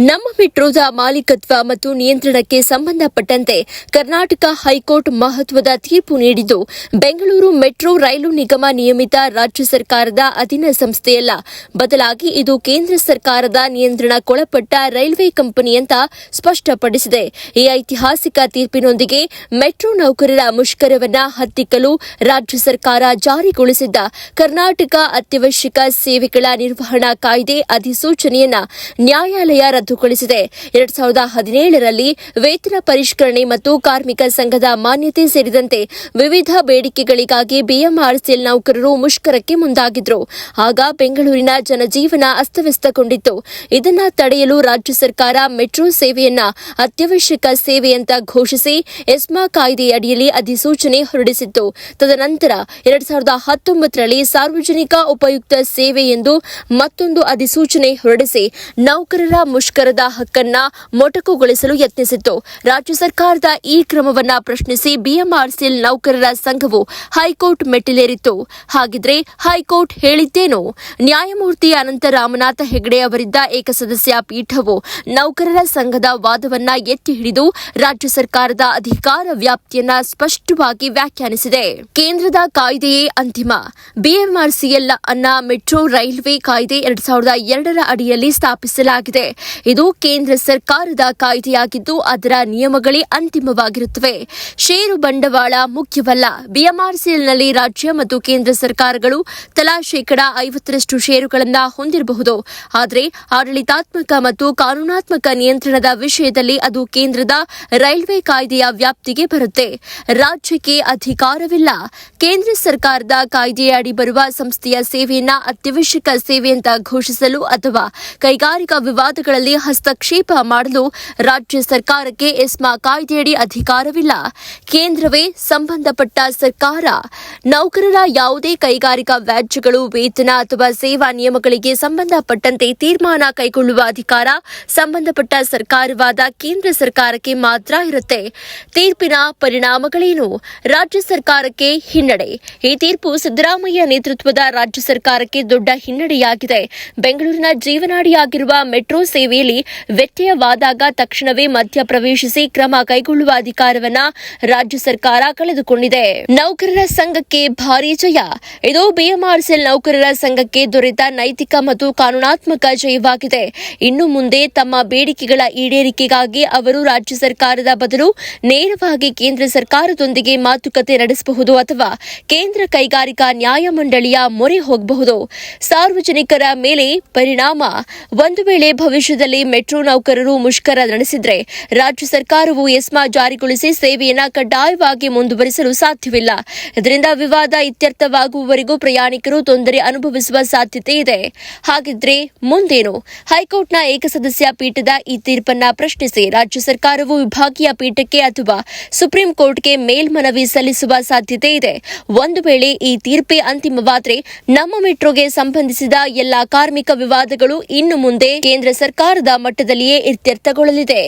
ನಮ್ಮ ಮೆಟ್ರೋದ ಮಾಲೀಕತ್ವ ಮತ್ತು ನಿಯಂತ್ರಣಕ್ಕೆ ಸಂಬಂಧಪಟ್ಟಂತೆ ಕರ್ನಾಟಕ ಹೈಕೋರ್ಟ್ ಮಹತ್ವದ ತೀರ್ಪು ನೀಡಿದ್ದು, ಬೆಂಗಳೂರು ಮೆಟ್ರೋ ರೈಲು ನಿಗಮ ನಿಯಮಿತ ರಾಜ್ಯ ಸರ್ಕಾರದ ಅಧೀನ ಸಂಸ್ಥೆಯಲ್ಲ, ಬದಲಾಗಿ ಇದು ಕೇಂದ್ರ ಸರ್ಕಾರದ ನಿಯಂತ್ರಣಕ್ಕೊಳಪಟ್ಟ ರೈಲ್ವೆ ಕಂಪನಿ ಅಂತ ಸ್ಪಷ್ಟಪಡಿಸಿದೆ. ಈ ಐತಿಹಾಸಿಕ ತೀರ್ಪಿನೊಂದಿಗೆ ಮೆಟ್ರೋ ನೌಕರರ ಮುಷ್ಕರವನ್ನ ಹತ್ತಿಕ್ಕಲು ರಾಜ್ಯ ಸರ್ಕಾರ ಜಾರಿಗೊಳಿಸಿದ್ದ ಕರ್ನಾಟಕ ಅತ್ಯವಶ್ಯಕ ಸೇವೆಗಳ ನಿರ್ವಹಣಾ ಕಾಯ್ದೆ ಅಧಿಸೂಚನೆಯನ್ನ ನ್ಯಾಯಾಲಯ ರದ್ದುಗೊಳಿಸಿದೆ. 2017ರಲ್ಲಿ ವೇತನ ಪರಿಷ್ಕರಣೆ ಮತ್ತು ಕಾರ್ಮಿಕ ಸಂಘದ ಮಾನ್ಯತೆ ಸೇರಿದಂತೆ ವಿವಿಧ ಬೇಡಿಕೆಗಳಿಗಾಗಿ ಬಿಎಂಆರ್ಸಿಎಲ್ ನೌಕರರು ಮುಷ್ಕರಕ್ಕೆ ಮುಂದಾಗಿದ್ರು. ಆಗ ಬೆಂಗಳೂರಿನ ಜನಜೀವನ ಅಸ್ತವ್ಯಸ್ತಗೊಂಡಿತ್ತು. ಇದನ್ನು ತಡೆಯಲು ರಾಜ್ಯ ಸರ್ಕಾರ ಮೆಟ್ರೋ ಸೇವೆಯನ್ನ ಅತ್ಯವಶ್ಯಕ ಸೇವೆ ಅಂತ ಘೋಷಿಸಿ ಎಸ್ಮಾ ಕಾಯ್ದೆಯಡಿಯಲ್ಲಿ ಅಧಿಸೂಚನೆ ಹೊರಡಿಸಿತ್ತು. ತದನಂತರ 2019ರಲ್ಲಿ ಸಾರ್ವಜನಿಕ ಉಪಯುಕ್ತ ಸೇವೆ ಎಂದು ಮತ್ತೊಂದು ಅಧಿಸೂಚನೆ ಹೊರಡಿಸಿ ನೌಕರರ ಮುಷ್ಕರದ ಹಕ್ಕನ್ನ ಮೊಟಕುಗೊಳಿಸಲು ಯತ್ನಿಸಿತ್ತು. ರಾಜ್ಯ ಸರ್ಕಾರದ ಈ ಕ್ರಮವನ್ನ ಪ್ರಶ್ನಿಸಿ ಬಿಎಂಆರ್ಸಿಎಲ್ ನೌಕರರ ಸಂಘವು ಹೈಕೋರ್ಟ್ ಮೆಟ್ಟಿಲೇರಿತ್ತು. ಹಾಗಿದ್ರೆ ಹೈಕೋರ್ಟ್ ಹೇಳಿದ್ದೇನು? ನ್ಯಾಯಮೂರ್ತಿ ಅನಂತ ರಾಮನಾಥ ಹೆಗಡೆ ಅವರಿದ್ದ ಏಕಸದಸ್ಯ ಪೀಠವು ನೌಕರರ ಸಂಘದ ವಾದವನ್ನ ಎತ್ತಿ ಹಿಡಿದು ರಾಜ್ಯ ಸರ್ಕಾರದ ಅಧಿಕಾರ ವ್ಯಾಪ್ತಿಯನ್ನ ಸ್ಪಷ್ಟವಾಗಿ ವ್ಯಾಖ್ಯಾನಿಸಿದೆ. ಕೇಂದ್ರದ ಕಾಯ್ದೆಯೇ ಅಂತಿಮ. ಬಿಎಂಆರ್ಸಿಎಲ್ ಅನ್ನ ಮೆಟ್ರೋ ರೈಲ್ವೆ ಕಾಯ್ದೆ 2002ರ ಅಡಿಯಲ್ಲಿ ಸ್ಥಾಪಿಸಲಾಗಿದೆ. ಇದು ಕೇಂದ್ರ ಸರ್ಕಾರದ ಕಾಯ್ದೆಯಾಗಿದ್ದು ಅದರ ನಿಯಮಗಳೇ ಅಂತಿಮವಾಗಿರುತ್ತವೆ. ಷೇರು ಬಂಡವಾಳ ಮುಖ್ಯವಲ್ಲ. ಬಿಎಂಆರ್ಸಿಎಲ್ನಲ್ಲಿ ರಾಜ್ಯ ಮತ್ತು ಕೇಂದ್ರ ಸರ್ಕಾರಗಳು ತಲಾ 50% ಷೇರುಗಳನ್ನು ಹೊಂದಿರಬಹುದು. ಆದರೆ ಆಡಳಿತಾತ್ಮಕ ಮತ್ತು ಕಾನೂನಾತ್ಮಕ ನಿಯಂತ್ರಣದ ವಿಷಯದಲ್ಲಿ ಅದು ಕೇಂದ್ರದ ರೈಲ್ವೆ ಕಾಯ್ದೆಯ ವ್ಯಾಪ್ತಿಗೆ ಬರುತ್ತೆ. ರಾಜ್ಯಕ್ಕೆ ಅಧಿಕಾರವಿಲ್ಲ. ಕೇಂದ್ರ ಸರ್ಕಾರದ ಕಾಯ್ದೆಯ ಅಡಿ ಬರುವ ಸಂಸ್ಥೆಯ ಸೇವೆಯನ್ನ ಅತ್ಯವಶ್ಯಕ ಸೇವೆ ಅಂತ ಘೋಷಿಸಲು ಅಥವಾ ಕೈಗಾರಿಕಾ ವಿವಾದಗಳಲ್ಲಿ ಹಸ್ತಕ್ಷೇಪ ಮಾಡಲು ರಾಜ್ಯ ಸರ್ಕಾರಕ್ಕೆ ಎಸ್ಮಾ ಕಾಯ್ದೆಯಡಿ ಅಧಿಕಾರವಿಲ್ಲ. ಕೇಂದ್ರವೇ ಸಂಬಂಧಪಟ್ಟ ಸರ್ಕಾರ. ನೌಕರರ ಯಾವುದೇ ಕೈಗಾರಿಕಾ ವ್ಯಾಜ್ಯಗಳು, ವೇತನ ಅಥವಾ ಸೇವಾ ನಿಯಮಗಳಿಗೆ ಸಂಬಂಧಪಟ್ಟಂತೆ ತೀರ್ಮಾನ ಕೈಗೊಳ್ಳುವ ಅಧಿಕಾರ ಸಂಬಂಧಪಟ್ಟ ಸರ್ಕಾರವಾದ ಕೇಂದ್ರ ಸರ್ಕಾರಕ್ಕೆ ಮಾತ್ರ ಇರುತ್ತೆ. ತೀರ್ಪಿನ ಪರಿಣಾಮಗಳೇನು? ರಾಜ್ಯ ಸರ್ಕಾರಕ್ಕೆ ಹಿನ್ನಡೆ. ಈ ತೀರ್ಪು ಸಿದ್ದರಾಮಯ್ಯ ನೇತೃತ್ವದ ರಾಜ್ಯ ಸರ್ಕಾರಕ್ಕೆ ದೊಡ್ಡ ಹಿನ್ನಡೆಯಾಗಿದೆ. ಬೆಂಗಳೂರಿನ ಜೀವನಾಡಿಯಾಗಿರುವ ಮೆಟ್ರೋ ಸೇವೆಯಲ್ಲಿ ವ್ಯತ್ಯಯವಾದಾಗ ತಕ್ಷಣವೇ ಮಧ್ಯ ಪ್ರವೇಶಿಸಿ ಕ್ರಮ ಕೈಗೊಳ್ಳುವ ಅಧಿಕಾರವನ್ನ ರಾಜ್ಯ ಸರ್ಕಾರ ಕಳೆದುಕೊಂಡಿದೆ. ನೌಕರರ ಸಂಘಕ್ಕೆ ಭಾರೀ ಜಯ. ಇದು ಬಿಎಂಆರ್ಸಿಎಲ್ ನೌಕರರ ಸಂಘಕ್ಕೆ ದೊರೆತ ನೈತಿಕ ಮತ್ತು ಕಾನೂನಾತ್ಮಕ ಜಯವಾಗಿದೆ. ಇನ್ನು ಮುಂದೆ ತಮ್ಮ ಬೇಡಿಕೆಗಳ ಈಡೇರಿಕೆಗಾಗಿ ಅವರು ರಾಜ್ಯ ಸರ್ಕಾರದ ಬದಲು ನೇರವಾಗಿ ಕೇಂದ್ರ ಸರ್ಕಾರದೊಂದಿಗೆ ಮಾತುಕತೆ ನಡೆಸಬಹುದು ಅಥವಾ ಕೇಂದ್ರ ಕೈಗಾರಿಕಾ ನ್ಯಾಯಮಂಡಳಿಯ ಮೊರೆ ಹೋಗಬಹುದು. ಸಾರ್ವಜನಿಕರ ಮೇಲೆ ಪರಿಣಾಮ. ಒಂದು ವೇಳೆ ಭವಿಷ್ಯದಲ್ಲಿ ಮೆಟ್ರೋ ನೌಕರರು ಮುಷ್ಕರ ನಡೆಸಿದ್ರೆ ರಾಜ್ಯ ಸರ್ಕಾರವು ಎಸ್ಮಾ ಜಾರಿಗೊಳಿಸಿ ಸೇವೆಯನ್ನು ಕಡ್ಡಾಯವಾಗಿ ಮುಂದುವರಿಸಲು ಸಾಧ್ಯವಿಲ್ಲ. ಇದರಿಂದ ವಿವಾದ ಇತ್ಯರ್ಥವಾಗುವವರೆಗೂ ಪ್ರಯಾಣಿಕರು ತೊಂದರೆ ಅನುಭವಿಸುವ ಸಾಧ್ಯತೆ ಇದೆ. ಹಾಗಿದ್ರೆ ಮುಂದೇನು? ಹೈಕೋರ್ಟ್ನ ಏಕಸದಸ್ಯ ಪೀಠದ ಈ ತೀರ್ಪನ್ನ ಪ್ರಶ್ನಿಸಿ ರಾಜ್ಯ ಸರ್ಕಾರವು ವಿಭಾಗೀಯ ಪೀಠಕ್ಕೆ ಅಥವಾ ಸುಪ್ರೀಂ ಕೋರ್ಟ್ಗೆ ಮೇಲ್ಮನವಿ ಸಲ್ಲಿಸುವ ಸಾಧ್ಯತೆ ಇದೆ. ಒಂದು ವೇಳೆ ಈ ತೀರ್ಪೇ ಅಂತಿಮವಾದರೆ ನಮ್ಮ ಮೆಟ್ರೋಗೆ ಸಂಬಂಧಿಸಿದ ಎಲ್ಲಾ ಕಾರ್ಮಿಕ ವಿವಾದಗಳು ಇನ್ನು ಮುಂದೆ ಕೇಂದ್ರ ಸರ್ಕಾರದ ಮಟ್ಟದಲ್ಲಿಯೇ ಇತ್ಯರ್ಥಗೊಳ್ಳಲಿದೆ.